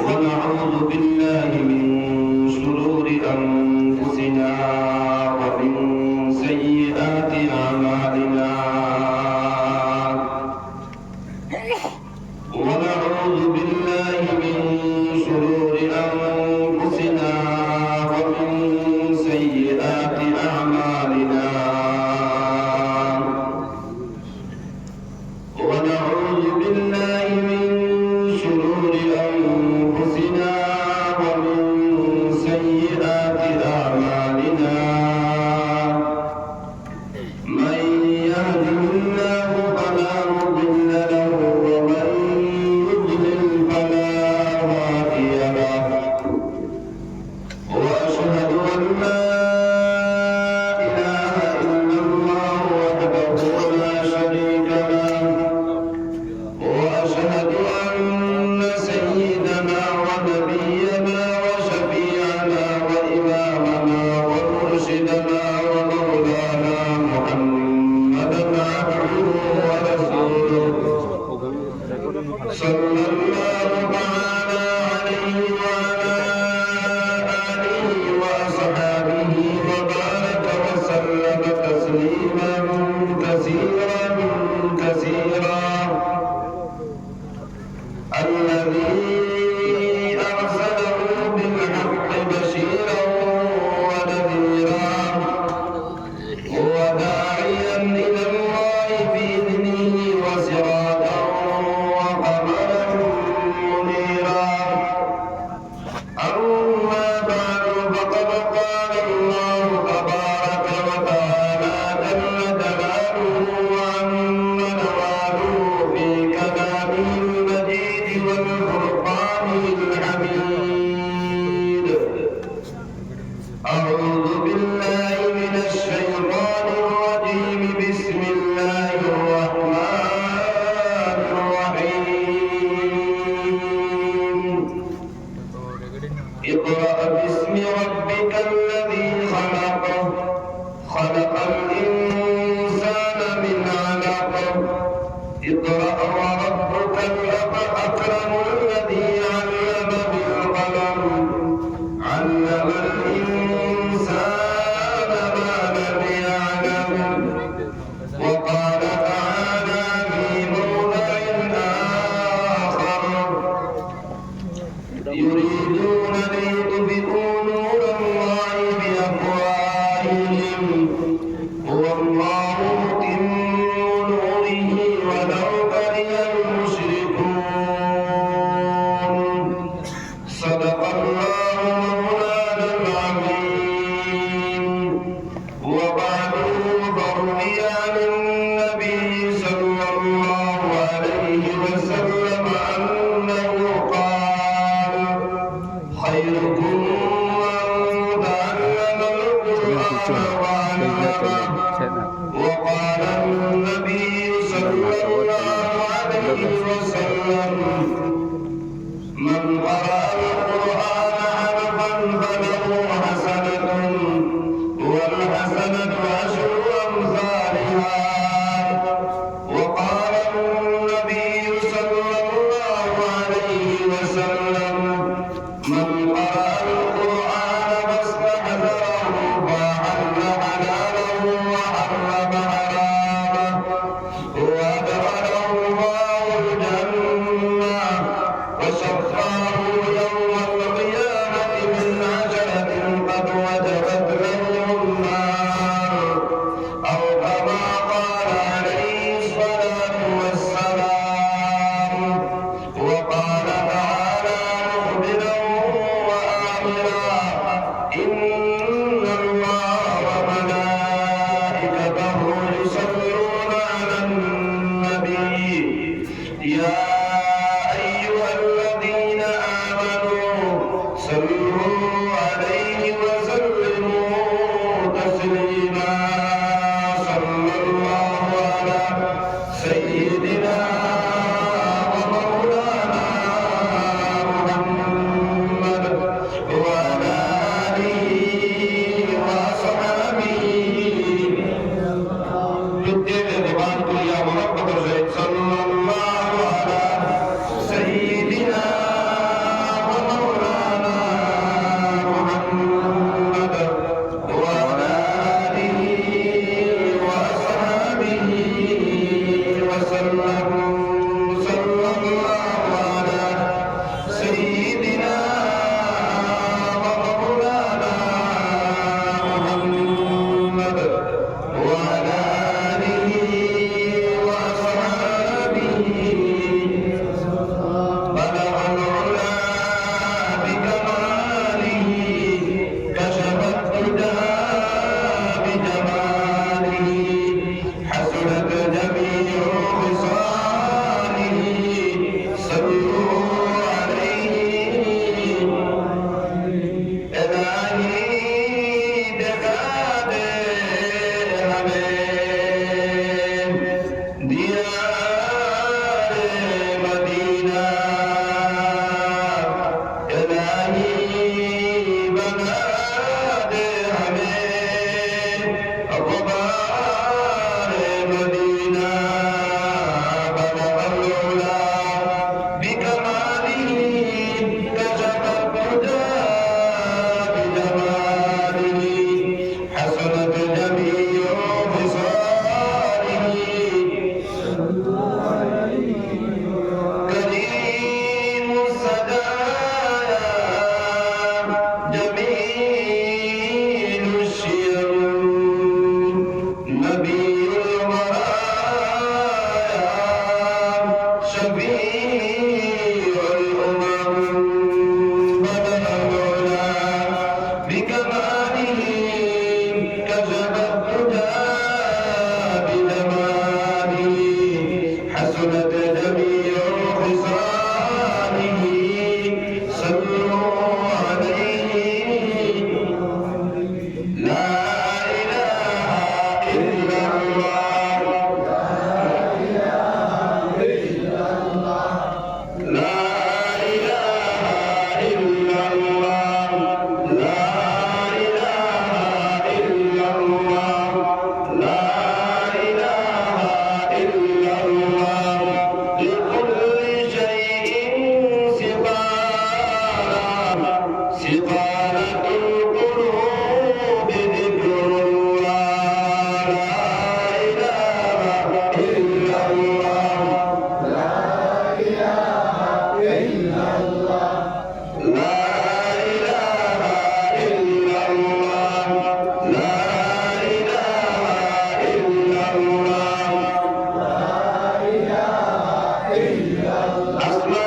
ونعوذ بالله من شرور أنفسنا ومن سيئات أعمالنا ونعوذ بالله من شرور أنفسنا ومن سيئات أعمالنا ونعوذ بالله من شرور أنفسنا ومن سيئات أعمالنا من يهده الله فلا مضل له ومن يضلل فلا هادي له وأشهد أن لا إله إلا الله وحده لا شريك له وأشهد أن سيدنا ونبينا وشفيعنا وإمامنا ومرشدنا ومولانا محمدا عبده ورسوله صلى الله تعالى عليه وعلى آله وأصحابه وبارك وسلم تسليما كثيرا كثيرا الذي أرسله بالحق بشيرا ونذيرا وداعيا إلى الله بإذنه وسراجا وقمرا منيرا أما بعد فقد قال الله تبارك وتعالى جل جلاله وعم نواله في كلامه المجيد والفرقان الحميد أعوذ بالله من الشيطان الرجيم بسم الله الرحمن الرحيم اقرأ باسم ربك الذي خلق خلق الإنسان من علق اقرأ وربك الأكرم الذي علم بالقلم علم الإنسان ما لم يعلم وقال تعالى في موضع آخر يريدون ليطفئوا نور الله بأفواههم والله متم نوره ولو كره المشركون صدق الله مولانا العظيم وبعد فروي عن النبي صلى الله عليه وسلم أنه قال خيركم من تعلم القرآن وعلمه وقال النبي صلى الله عليه وسلم من قرأ القرآن حرفا فله حسنة والحسنة عشر أمثالها وقال النبي صلى الله عليه وسلم من قرأ القرآن فاستحذره فأحل حلاله وحرم حرامه وأدخله الله الجنة وشفاه يوم القيامة من عشرة قد وجبت له النار أو كما قال عليه الصلاة والسلام وقال تعالى مخبرا وآمرا إن الله وملائكته يصلون على النبي يا أيها الذين آمنوا صلوا عليه وسلموا تسليما صلى الله على سيدنا ومولانا محمد وعلى آله وأصحابه جدد دبان يا محمد صلى الله على شفيع الأمم بدأ العلا بكماله كشف الدجى بجماله حسنت جميع خصاله صلوا عليه لا إله إلا الله لا إله إلا الله لا إله إلا الله لا إله إلا الله لكل شيء سقالة القلوب ذكر الله لا إله إلا الله لا إله إلا الله لا إله إلا الله لا إله إلا الله لا إله إلا الله